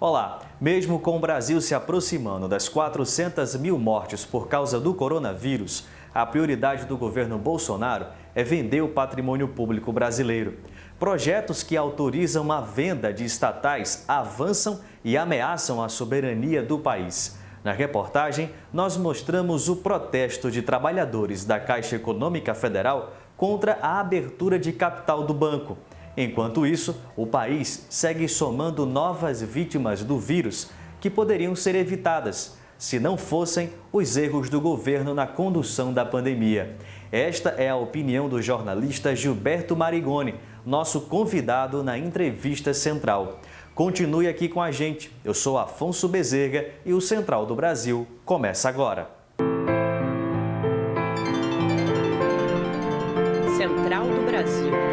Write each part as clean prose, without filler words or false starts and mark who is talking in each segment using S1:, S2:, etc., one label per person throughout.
S1: Olá, mesmo com o Brasil se aproximando das 400 mil mortes por causa do coronavírus, a prioridade do governo Bolsonaro é vender o patrimônio público brasileiro. Projetos que autorizam a venda de estatais avançam e ameaçam a soberania do país. Na reportagem, nós mostramos o protesto de trabalhadores da Caixa Econômica Federal contra a abertura de capital do banco. Enquanto isso, o país segue somando novas vítimas do vírus que poderiam ser evitadas se não fossem os erros do governo na condução da pandemia. Esta é a opinião do jornalista Gilberto Marigoni, nosso convidado na entrevista central. Continue aqui com a gente. Eu sou Afonso Bezerra e o Central do Brasil começa agora.
S2: Central do Brasil.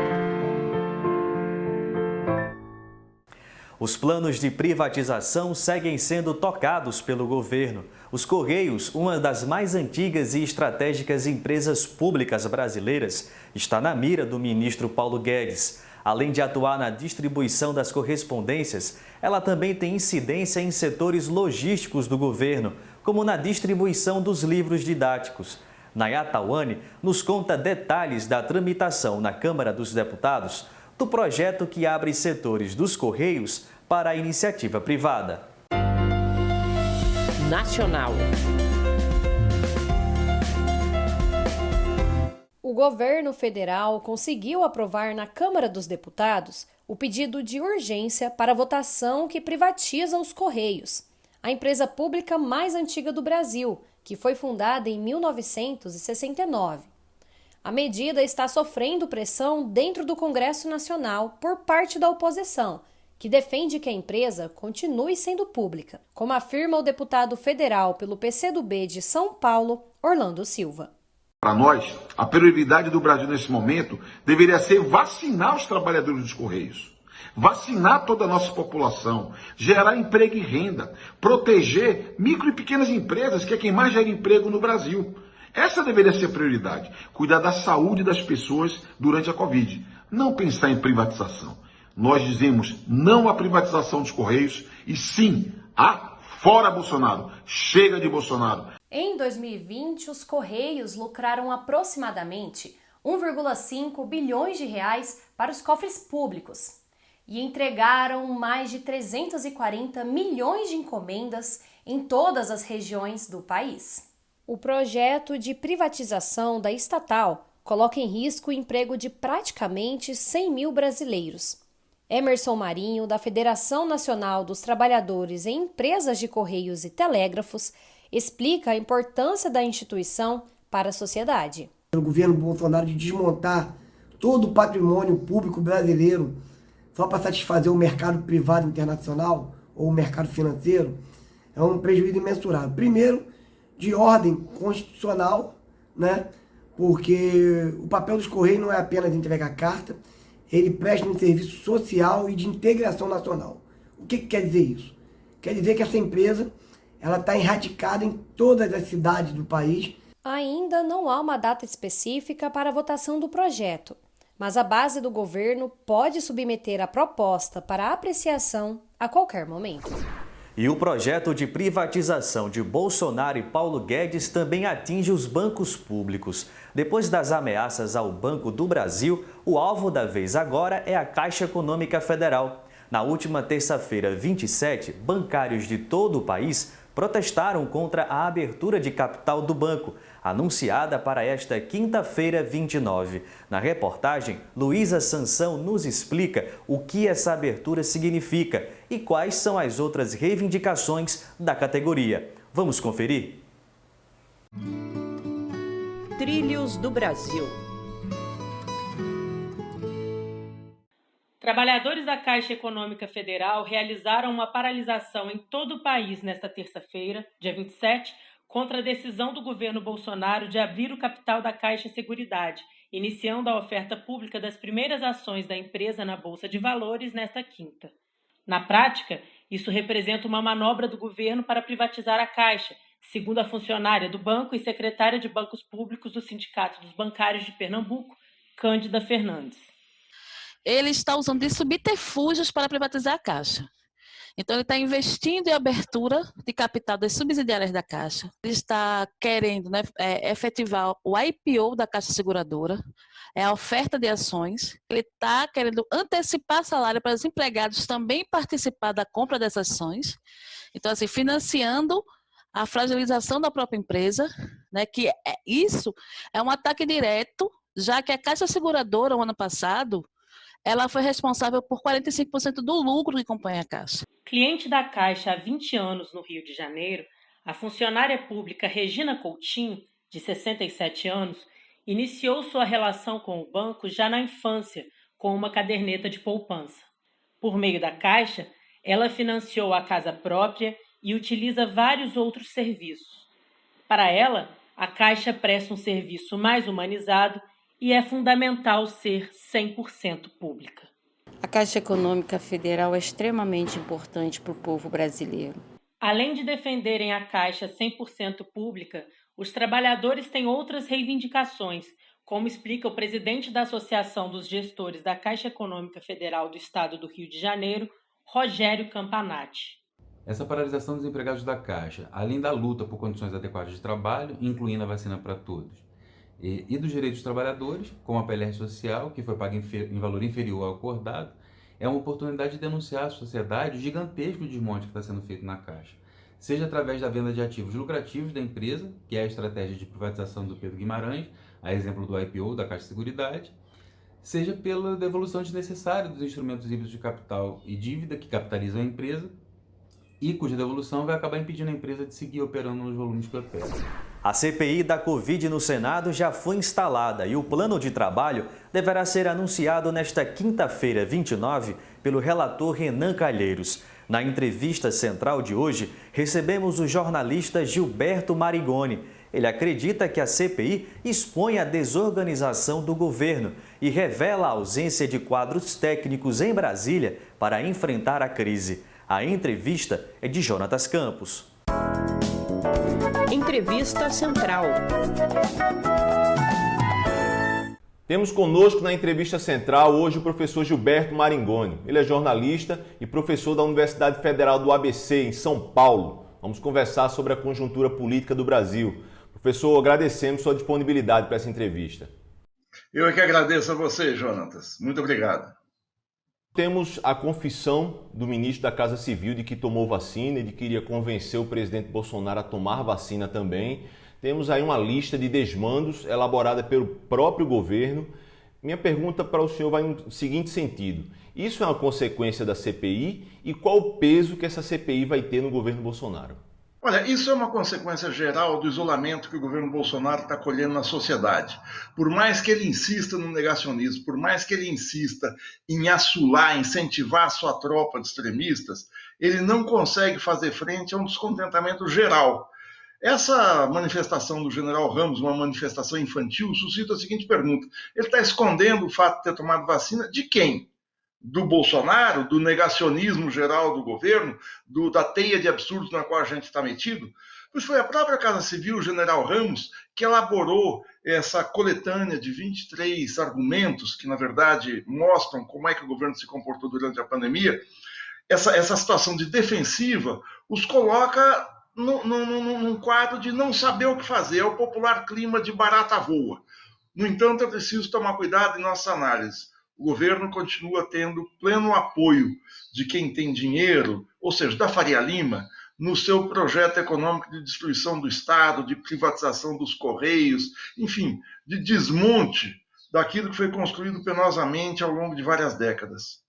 S1: Os planos de privatização seguem sendo tocados pelo governo. Os Correios, uma das mais antigas e estratégicas empresas públicas brasileiras, está na mira do ministro Paulo Guedes. Além de atuar na distribuição das correspondências, ela também tem incidência em setores logísticos do governo, como na distribuição dos livros didáticos. Nayá Tawani nos conta detalhes da tramitação na Câmara dos Deputados do projeto que abre setores dos Correios para a iniciativa privada.
S2: Nacional.
S3: O governo federal conseguiu aprovar na Câmara dos Deputados o pedido de urgência para a votação que privatiza os Correios, a empresa pública mais antiga do Brasil, que foi fundada em 1969. A medida está sofrendo pressão dentro do Congresso Nacional por parte da oposição, que defende que a empresa continue sendo pública, como afirma o deputado federal pelo PCdoB de São Paulo, Orlando Silva.
S4: Para nós, a prioridade do Brasil nesse momento deveria ser vacinar os trabalhadores dos Correios, vacinar toda a nossa população, gerar emprego e renda, proteger micro e pequenas empresas, que é quem mais gera emprego no Brasil. Essa deveria ser a prioridade, cuidar da saúde das pessoas durante a Covid, não pensar em privatização. Nós dizemos não à privatização dos Correios e sim a fora Bolsonaro, chega de Bolsonaro.
S3: Em 2020, os Correios lucraram aproximadamente 1,5 bilhões de reais para os cofres públicos e entregaram mais de 340 milhões de encomendas em todas as regiões do país. O projeto de privatização da estatal coloca em risco o emprego de praticamente 100 mil brasileiros. Emerson Marinho, da Federação Nacional dos Trabalhadores em Empresas de Correios e Telégrafos, explica a importância da instituição para a sociedade.
S5: O governo Bolsonaro de desmontar todo o patrimônio público brasileiro só para satisfazer o mercado privado internacional ou o mercado financeiro é um prejuízo imensurável. Primeiro, de ordem constitucional, né? Porque o papel dos Correios não é apenas entregar carta, ele presta um serviço social e de integração nacional. O que quer dizer isso? Quer dizer que essa empresa ela está erradicada em todas as cidades do país.
S3: Ainda não há uma data específica para a votação do projeto, mas a base do governo pode submeter a proposta para apreciação a qualquer momento.
S1: E o projeto de privatização de Bolsonaro e Paulo Guedes também atinge os bancos públicos. Depois das ameaças ao Banco do Brasil, o alvo da vez agora é a Caixa Econômica Federal. Na última terça-feira, 27, bancários de todo o país protestaram contra a abertura de capital do banco, anunciada para esta quinta-feira, 29. Na reportagem, Luísa Sansão nos explica o que essa abertura significa e quais são as outras reivindicações da categoria. Vamos conferir?
S2: Trilhos do Brasil.
S6: Trabalhadores da Caixa Econômica Federal realizaram uma paralisação em todo o país nesta terça-feira, dia 27, contra a decisão do governo Bolsonaro de abrir o capital da Caixa Seguridade, iniciando a oferta pública das primeiras ações da empresa na Bolsa de Valores nesta quinta. Na prática, isso representa uma manobra do governo para privatizar a Caixa, segundo a funcionária do banco e secretária de Bancos Públicos do Sindicato dos Bancários de Pernambuco, Cândida Fernandes.
S7: Ele está usando de subterfúgios para privatizar a Caixa. Então, ele está investindo em abertura de capital das subsidiárias da Caixa. Ele está querendo, né, efetivar o IPO da Caixa Seguradora, a oferta de ações. Ele está querendo antecipar salário para os empregados também participar da compra dessas ações. Então, assim, financiando a fragilização da própria empresa, né, que isso é um ataque direto, já que a Caixa Seguradora, o ano passado, ela foi responsável por 45% do lucro que compõe a Caixa.
S6: Cliente da Caixa há 20 anos no Rio de Janeiro, a funcionária pública Regina Coutinho, de 67 anos, iniciou sua relação com o banco já na infância, com uma caderneta de poupança. Por meio da Caixa, ela financiou a casa própria e utiliza vários outros serviços. Para ela, a Caixa presta um serviço mais humanizado e é fundamental ser 100% pública.
S8: A Caixa Econômica Federal é extremamente importante para o povo brasileiro.
S6: Além de defenderem a Caixa 100% pública, os trabalhadores têm outras reivindicações, como explica o presidente da Associação dos Gestores da Caixa Econômica Federal do Estado do Rio de Janeiro, Rogério Campanati.
S9: Essa paralisação dos empregados da Caixa, além da luta por condições adequadas de trabalho, incluindo a vacina para todos, e dos direitos dos trabalhadores, como a PLR social, que foi paga em valor inferior ao acordado, é uma oportunidade de denunciar à sociedade o gigantesco desmonte que está sendo feito na Caixa, seja através da venda de ativos lucrativos da empresa, que é a estratégia de privatização do Pedro Guimarães, a exemplo do IPO da Caixa Seguridade, seja pela devolução desnecessária dos instrumentos híbridos de capital e dívida que capitalizam a empresa e cuja devolução vai acabar impedindo a empresa de seguir operando nos volumes que opera.
S1: A CPI da Covid no Senado já foi instalada e o plano de trabalho deverá ser anunciado nesta quinta-feira, 29, pelo relator Renan Calheiros. Na entrevista central de hoje, recebemos o jornalista Gilberto Marigoni. Ele acredita que a CPI expõe a desorganização do governo e revela a ausência de quadros técnicos em Brasília para enfrentar a crise. A entrevista é de Jonatas Campos.
S2: Entrevista Central.
S10: Temos conosco na entrevista central hoje o professor Gilberto Marigoni. Ele é jornalista e professor da Universidade Federal do ABC, em São Paulo. Vamos conversar sobre a conjuntura política do Brasil. Professor, agradecemos sua disponibilidade para essa entrevista.
S4: Eu é que agradeço a você, Jonatas. Muito obrigado.
S10: Temos a confissão do ministro da Casa Civil de que tomou vacina e de que iria convencer o presidente Bolsonaro a tomar vacina também. Temos aí uma lista de desmandos elaborada pelo próprio governo. Minha pergunta para o senhor vai no seguinte sentido. Isso é uma consequência da CPI e qual o peso que essa CPI vai ter no governo Bolsonaro?
S4: Olha, isso é uma consequência geral do isolamento que o governo Bolsonaro está colhendo na sociedade. Por mais que ele insista no negacionismo, por mais que ele insista em assular, incentivar a sua tropa de extremistas, ele não consegue fazer frente a um descontentamento geral. Essa manifestação do general Ramos, uma manifestação infantil, suscita a seguinte pergunta. Ele está escondendo o fato de ter tomado vacina de quem? Do Bolsonaro, do negacionismo geral do governo, da teia de absurdos na qual a gente está metido? Pois foi a própria Casa Civil, o general Ramos, que elaborou essa coletânea de 23 argumentos que, na verdade, mostram como é que o governo se comportou durante a pandemia. Essa situação de defensiva os coloca num quadro de não saber o que fazer, é o popular clima de barata voa. No entanto, é preciso tomar cuidado em nossa análise. O governo continua tendo pleno apoio de quem tem dinheiro, ou seja, da Faria Lima, no seu projeto econômico de destruição do Estado, de privatização dos Correios, enfim, de desmonte daquilo que foi construído penosamente ao longo de várias décadas.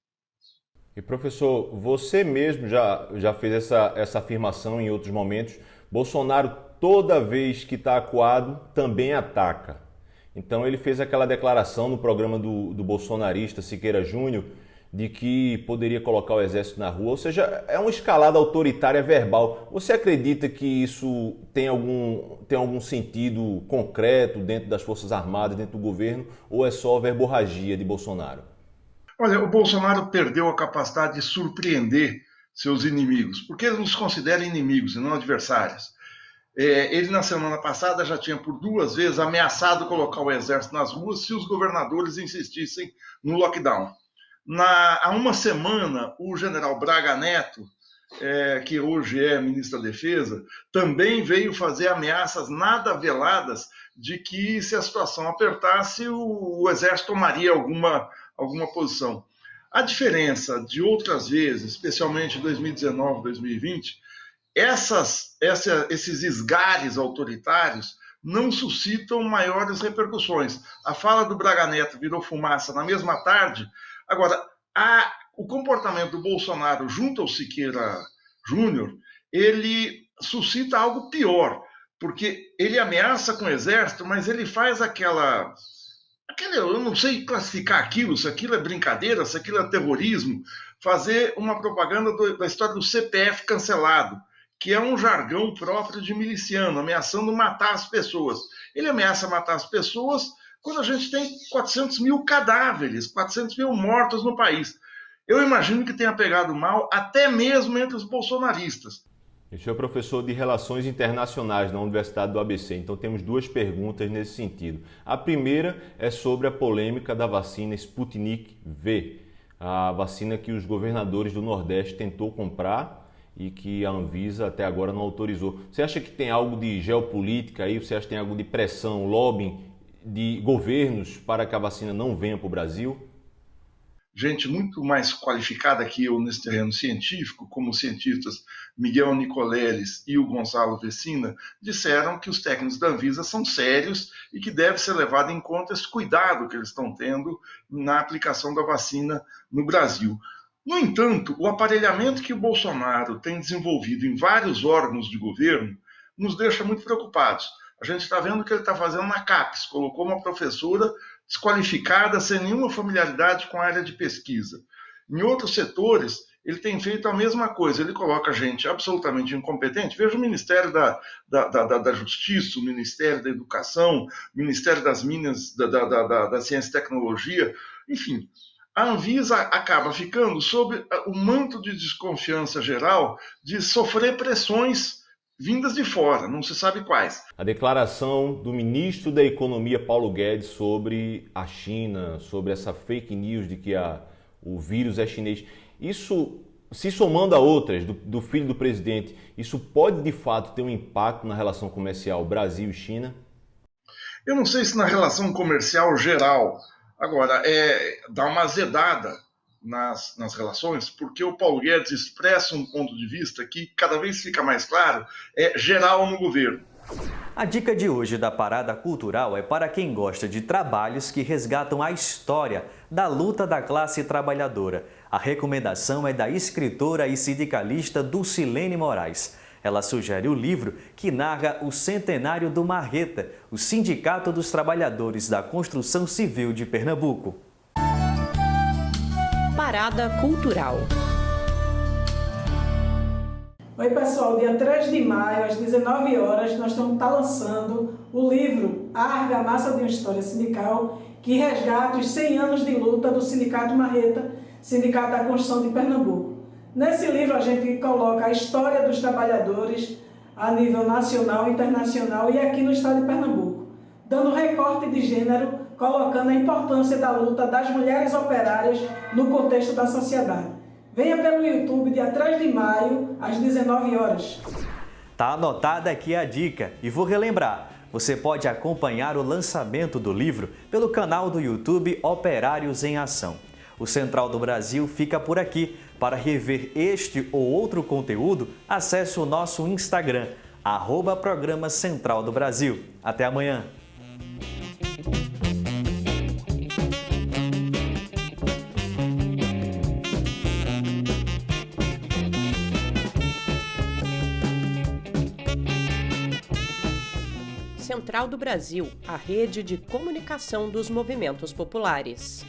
S10: E professor, você mesmo já fez essa afirmação em outros momentos. Bolsonaro, toda vez que está acuado, também ataca. Então ele fez aquela declaração no programa do bolsonarista Siqueira Júnior de que poderia colocar o exército na rua, ou seja, é uma escalada autoritária verbal. Você acredita que isso tem algum sentido concreto dentro das Forças Armadas, dentro do governo, ou é só verborragia de Bolsonaro?
S4: Olha, o Bolsonaro perdeu a capacidade de surpreender seus inimigos, porque ele nos considera inimigos e não adversários. Ele, na semana passada, já tinha por 2 vezes ameaçado colocar o exército nas ruas se os governadores insistissem no lockdown. Há uma semana, o general Braga Neto que hoje é ministra da Defesa, também veio fazer ameaças nada veladas de que, se a situação apertasse, o Exército tomaria alguma posição. A diferença de outras vezes, especialmente em 2019, 2020, esses esgares autoritários não suscitam maiores repercussões. A fala do Braga Neto virou fumaça na mesma tarde. Agora, o comportamento do Bolsonaro junto ao Siqueira Júnior, ele suscita algo pior, porque ele ameaça com o Exército, mas ele faz aquela eu não sei classificar aquilo, se aquilo é brincadeira, se aquilo é terrorismo, fazer uma propaganda da história do CPF cancelado, que é um jargão próprio de miliciano, ameaçando matar as pessoas. Ele ameaça matar as pessoas quando a gente tem 400 mil cadáveres, 400 mil mortos no país. Eu imagino que tenha pegado mal até mesmo entre os bolsonaristas.
S10: O senhor é professor de Relações Internacionais na Universidade do ABC, então temos duas perguntas nesse sentido. A primeira é sobre a polêmica da vacina Sputnik V, a vacina que os governadores do Nordeste tentou comprar e que a Anvisa até agora não autorizou. Você acha que tem algo de geopolítica aí? Você acha que tem algo de pressão, lobbying de governos para que a vacina não venha para o Brasil?
S4: Gente muito mais qualificada que eu nesse terreno científico, como os cientistas Miguel Nicoleles e o Gonzalo Vecina, disseram que os técnicos da Anvisa são sérios e que deve ser levado em conta esse cuidado que eles estão tendo na aplicação da vacina no Brasil. No entanto, o aparelhamento que o Bolsonaro tem desenvolvido em vários órgãos de governo nos deixa muito preocupados. A gente está vendo o que ele está fazendo na CAPES, colocou uma professora desqualificada, sem nenhuma familiaridade com a área de pesquisa. Em outros setores, ele tem feito a mesma coisa, ele coloca gente absolutamente incompetente. Veja o Ministério da Justiça, o Ministério da Educação, o Ministério das Minas, da Ciência e Tecnologia, enfim. A Anvisa acaba ficando sob o manto de desconfiança geral de sofrer pressões vindas de fora, não se sabe quais.
S10: A declaração do ministro da Economia, Paulo Guedes, sobre a China, sobre essa fake news de que o vírus é chinês, isso, se somando a outras, do filho do presidente, isso pode de fato ter um impacto na relação comercial Brasil e China?
S4: Eu não sei se na relação comercial geral. Agora, dá uma azedada nas relações, porque o Paulo Guedes expressa um ponto de vista que cada vez fica mais claro, é geral no governo.
S1: A dica de hoje da Parada Cultural é para quem gosta de trabalhos que resgatam a história da luta da classe trabalhadora. A recomendação é da escritora e sindicalista Dulcilene Moraes. Ela sugere o livro que narra o centenário do Marreta, o Sindicato dos Trabalhadores da Construção Civil de Pernambuco.
S2: Parada Cultural.
S11: Oi pessoal, dia 3 de maio, às 19 horas, nós estamos lançando o livro A Argamassa de uma História Sindical, que resgata os 100 anos de luta do Sindicato Marreta, Sindicato da Construção de Pernambuco. Nesse livro a gente coloca a história dos trabalhadores a nível nacional, internacional e aqui no estado de Pernambuco, dando recorte de gênero, colocando a importância da luta das mulheres operárias no contexto da sociedade. Venha pelo YouTube, dia 3 de maio, às 19 horas.
S1: Tá anotada aqui a dica e vou relembrar, você pode acompanhar o lançamento do livro pelo canal do YouTube Operários em Ação. O Central do Brasil fica por aqui. Para rever este ou outro conteúdo, acesse o nosso Instagram, @Programa Central do Brasil. Até amanhã!
S2: Central do Brasil, a rede de comunicação dos movimentos populares.